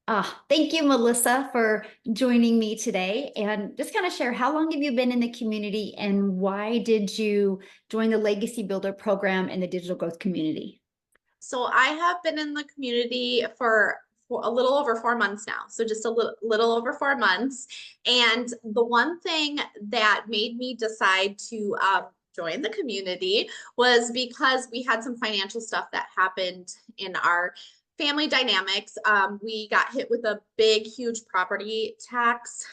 Thank you, Melissa, for joining me today. And just kind of share, how long have you been in the community and why did you join the Legacy Builder program and the digital growth community? So I have been in the community for a little over 4 months now. So just a little over 4 months. And the one thing that made me decide to join the community was because we had some financial stuff that happened in our family dynamics. We got hit with a big, huge property tax.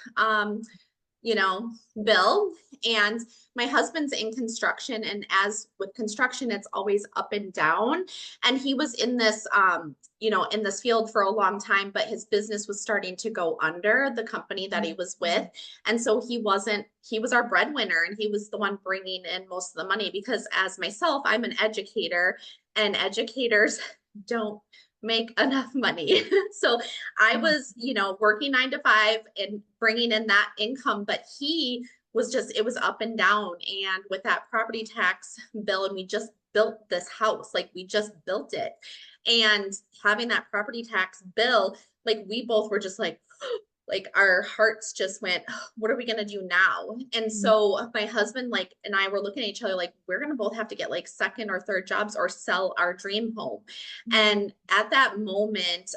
You know, bill. And my husband's in construction. And as with construction, it's always up and down. And he was in this, in this field for a long time, but his business was starting to go under the company that he was with. And so he was our breadwinner and he was the one bringing in most of the money because as myself, I'm an educator and educators don't make enough money. So I was, working 9 to 5 and bringing in that income, but he was just, it was up and down. And with that property tax bill, and we just built this house, like we just built it. And having that property tax bill, like we both were just like our hearts just went, what are we going to do now? And so my husband like and I were looking at each other like we're going to both have to get like second or third jobs or sell our dream home. And at that moment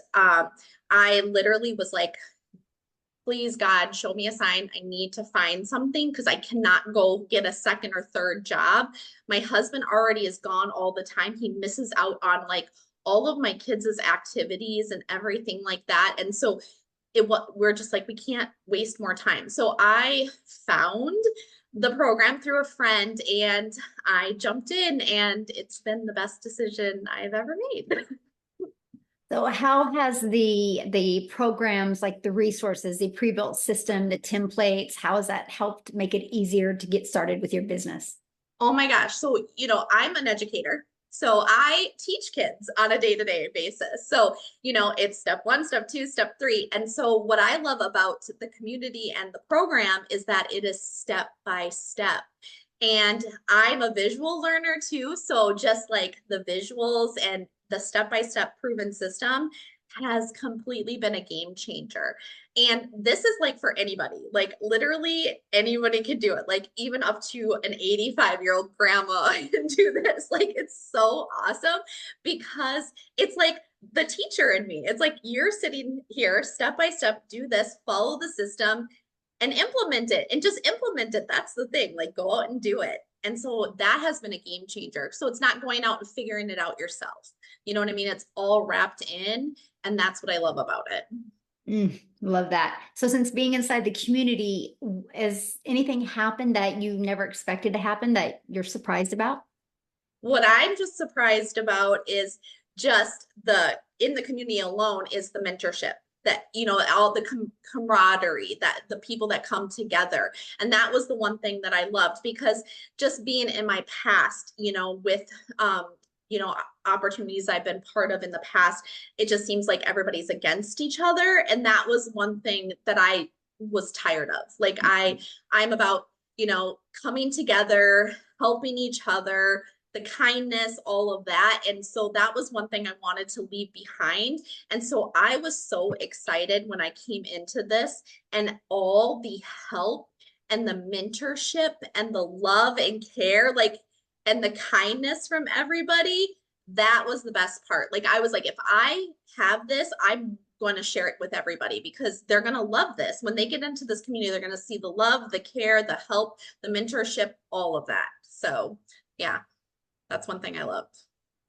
I literally was like, please God, show me a sign. I need to find something because I cannot go get a second or third job. My husband already is gone all the time. He misses out on like all of my kids' activities and everything like that. And so we're just like, we can't waste more time. So I found the program through a friend and I jumped in and it's been the best decision I've ever made. So how has the programs, like the resources, the pre-built system, the templates, how has that helped make it easier to get started with your business? Oh my gosh. So, I'm an educator. So I teach kids on a day-to-day basis. So, it's step one, step two, step three. And so what I love about the community and the program is that it is step by step. And I'm a visual learner too. So just like the visuals and the step-by-step proven system has completely been a game changer. And this is like for anybody, like literally anybody can do it. Like even up to an 85-year-old grandma can do this. Like it's so awesome because it's like the teacher in me. It's like you're sitting here step by step, do this, follow the system and implement it and just implement it. That's the thing. Like go out and do it. And so that has been a game changer. So it's not going out and figuring it out yourself. You know what I mean? It's all wrapped in. And that's what I love about it. Love that. So since being inside the community, has anything happened that you never expected to happen that you're surprised about? What I'm just surprised about is just in the community alone is the mentorship that, all the camaraderie that the people that come together. And that was the one thing that I loved because just being in my past, with, you know, opportunities I've been part of in the past, it just seems like everybody's against each other. And that was one thing that I was tired of. Like I'm about, coming together, helping each other, the kindness, all of that. And so that was one thing I wanted to leave behind. And so I was so excited when I came into this and all the help and the mentorship and the love and care, like, and the kindness from everybody. That was the best part. Like, I was like, if I have this, I'm going to share it with everybody because they're going to love this. When they get into this community, they're going to see the love, the care, the help, the mentorship, all of that. So, yeah. That's one thing I loved.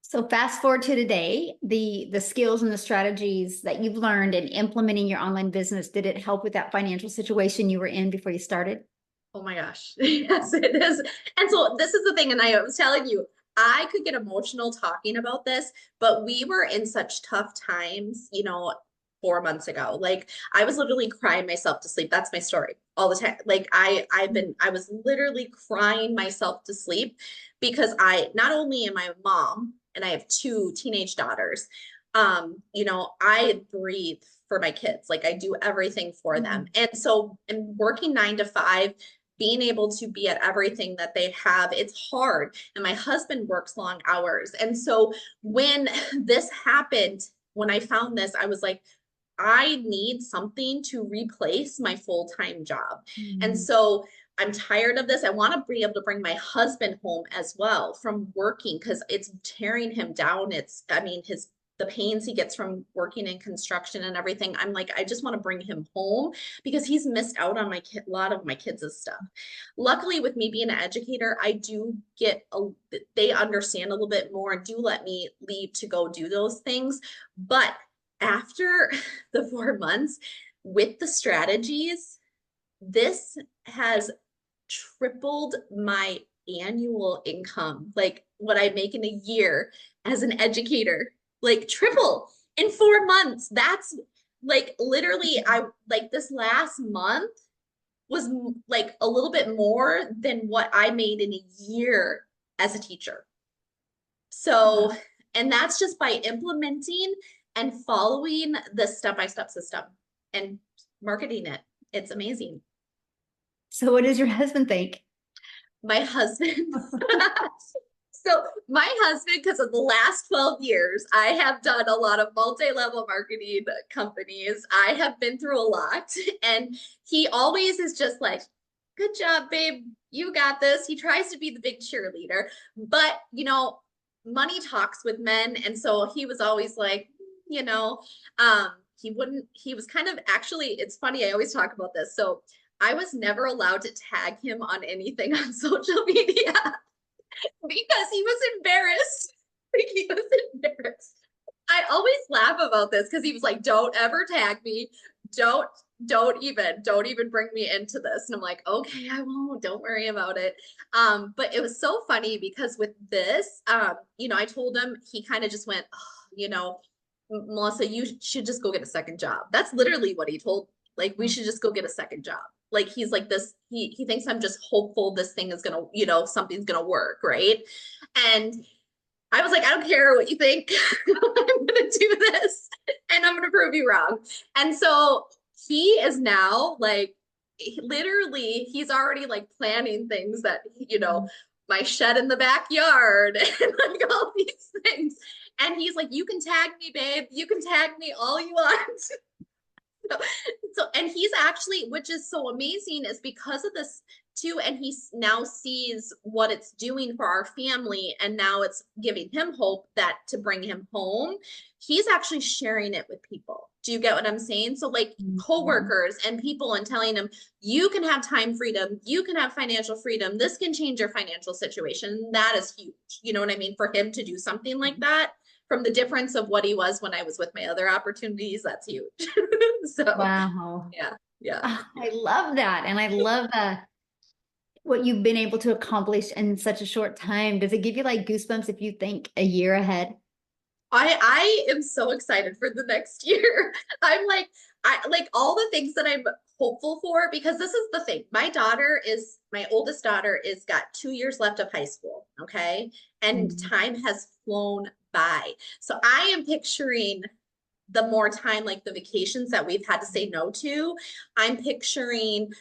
So fast forward to today, the skills and the strategies that you've learned in implementing your online business, did it help with that financial situation you were in before you started? Oh my gosh. Yes, it is. And so this is the thing. And I was telling you, I could get emotional talking about this, but we were in such tough times, 4 months ago. Like I was literally crying myself to sleep. That's my story all the time. Like I was literally crying myself to sleep because I not only am I a mom and I have two teenage daughters, I breathe for my kids. Like I do everything for them. And so in working 9 to 5, being able to be at everything that they have, it's hard. And my husband works long hours. And so when this happened, when I found this, I was like, I need something to replace my full-time job. And Mhm. so I'm tired of this. I want to be able to bring my husband home as well from working because it's tearing him down. I mean, the pains he gets from working in construction and everything. I'm like, I just want to bring him home because he's missed out on a lot of my kids' stuff. Luckily, with me being an educator, they understand a little bit more and do let me leave to go do those things. But after the 4 months with the strategies, this has tripled my annual income, like what I make in a year as an educator, like triple in 4 months. That's like literally, I like this last month was like a little bit more than what I made in a year as a teacher. Wow. So, and that's just by implementing and following the step-by-step system and marketing it. It's amazing. So what does your husband think? My husband, so my husband, because of the last 12 years, I have done a lot of multi-level marketing companies. I have been through a lot, and he always is just like, good job, babe. You got this. He tries to be the big cheerleader, but money talks with men. And so he was always like, you know, he was kind of actually, it's funny, I always talk about this. So I was never allowed to tag him on anything on social media because he was embarrassed. Like he was embarrassed. I always laugh about this because he was like, don't ever tag me. Don't, don't even bring me into this. And I'm like, okay, I won't, don't worry about it. But it was so funny because with this, I told him, he kind of just went, oh, Melissa, you should just go get a second job. That's literally what he told. Like, we should just go get a second job. Like he's like this, he thinks I'm just hopeful this thing is gonna, something's gonna work, right? And I was like, I don't care what you think. I'm gonna do this and I'm gonna prove you wrong. And so he is now like literally he's already like planning things that, my shed in the backyard and like all these things. And he's like, you can tag me, babe. You can tag me all you want. So and he's actually, which is so amazing, is because of this too, and he now sees what it's doing for our family, and now it's giving him hope that to bring him home, he's actually sharing it with people. Do you get what I'm saying? So like Mhm. coworkers and people, and telling them you can have time freedom, you can have financial freedom, this can change your financial situation. That is huge. You know what I mean? For him to do something like that, from the difference of what he was when I was with my other opportunities, that's huge. So Wow. yeah, yeah. Ah, I love that. And I love what you've been able to accomplish in such a short time. Does it give you like goosebumps if you think a year ahead? I am so excited for the next year. I'm like, I like all the things that I'm hopeful for, because this is the thing. My oldest daughter is got 2 years left of high school. Okay. And Mhm. time has flown by. So I am picturing the more time, like the vacations that we've had to say no to. I'm picturing,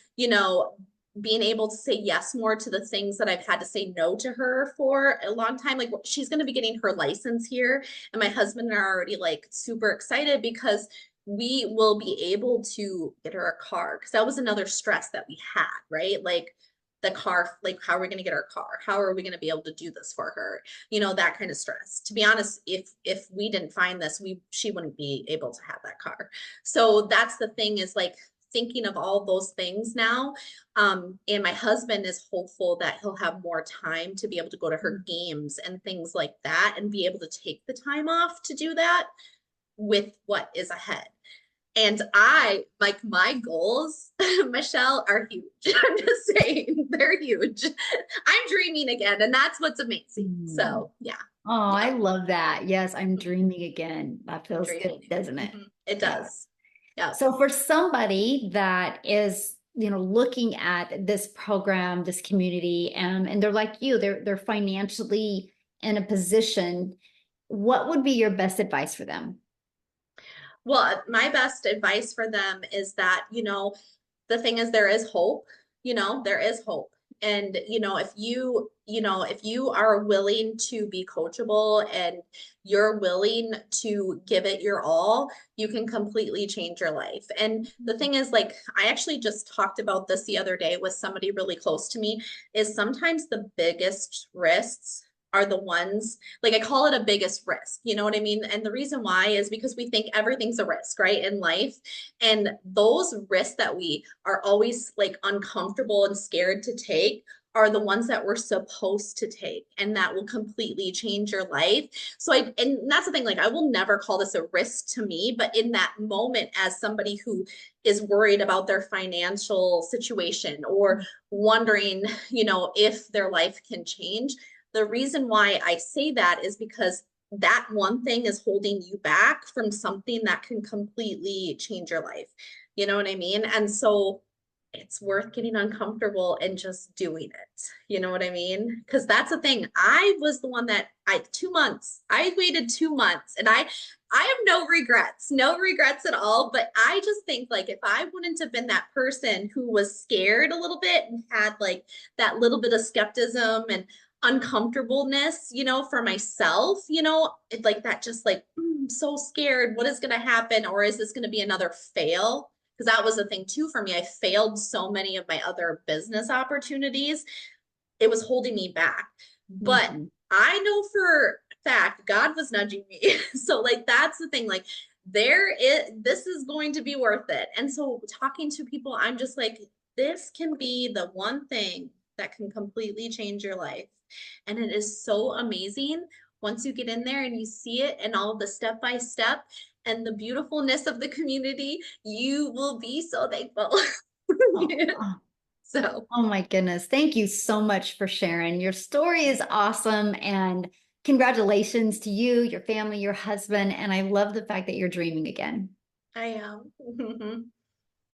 being able to say yes more to the things that I've had to say no to her for a long time. Like she's going to be getting her license here, and my husband and I are already like super excited because we will be able to get her a car, because that was another stress that we had, right? Like the car, like how are we going to get our car? How are we going to be able to do this for her? That kind of stress. To be honest, if we didn't find this, she wouldn't be able to have that car. So that's the thing, is like thinking of all those things now. And my husband is hopeful that he'll have more time to be able to go to her games and things like that, and be able to take the time off to do that with what is ahead. And I like my goals, Michelle, are huge. I'm just saying, they're huge. I'm dreaming again, and that's what's amazing. Mhm. So, yeah, Oh, I yeah, love that. Yes, I'm dreaming again. That feels good, dreaming. doesn't it? It Yeah. does. Yeah. So for somebody that is, looking at this program, this community, and they're like you, they're financially in a position, what would be your best advice for them? Well, my best advice for them is that, the thing is, there is hope, there is hope. And, if you you know, if you are willing to be coachable and you're willing to give it your all, you can completely change your life. And the thing is, like, I actually just talked about this the other day with somebody really close to me, is sometimes the biggest risks are the ones, like I call it a biggest risk, you know what I mean? And the reason why is because we think everything's a risk, right, in life. And those risks that we are always like uncomfortable and scared to take are the ones that we're supposed to take and that will completely change your life. So and that's the thing, like I will never call this a risk to me, but in that moment, as somebody who is worried about their financial situation or wondering, you know, if their life can change, the reason why I say that is because that one thing is holding you back from something that can completely change your life. You know what I mean? And so it's worth getting uncomfortable and just doing it. You know what I mean? Because that's the thing. I was the one that 2 months. I waited 2 months, and I have no regrets, no regrets at all. But I just think like if I wouldn't have been that person who was scared a little bit and had like that little bit of skepticism and uncomfortableness, you know, for myself, you know, like that just like, I'm so scared. What is going to happen? Or is this going to be another fail? Because that was the thing too for me. I failed so many of my other business opportunities. It was holding me back. But Mhm. I know for a fact God was nudging me. So like that's the thing. Like this is going to be worth it. And so talking to people, I'm just like, this can be the one thing that can completely change your life. And it is so amazing once you get in there and you see it and all of the step by step and the beautifulness of the community, you will be so thankful. Oh, oh, So oh my goodness. Thank you so much for sharing. Your story is awesome. And congratulations to you, your family, your husband. And I love the fact that you're dreaming again. I am.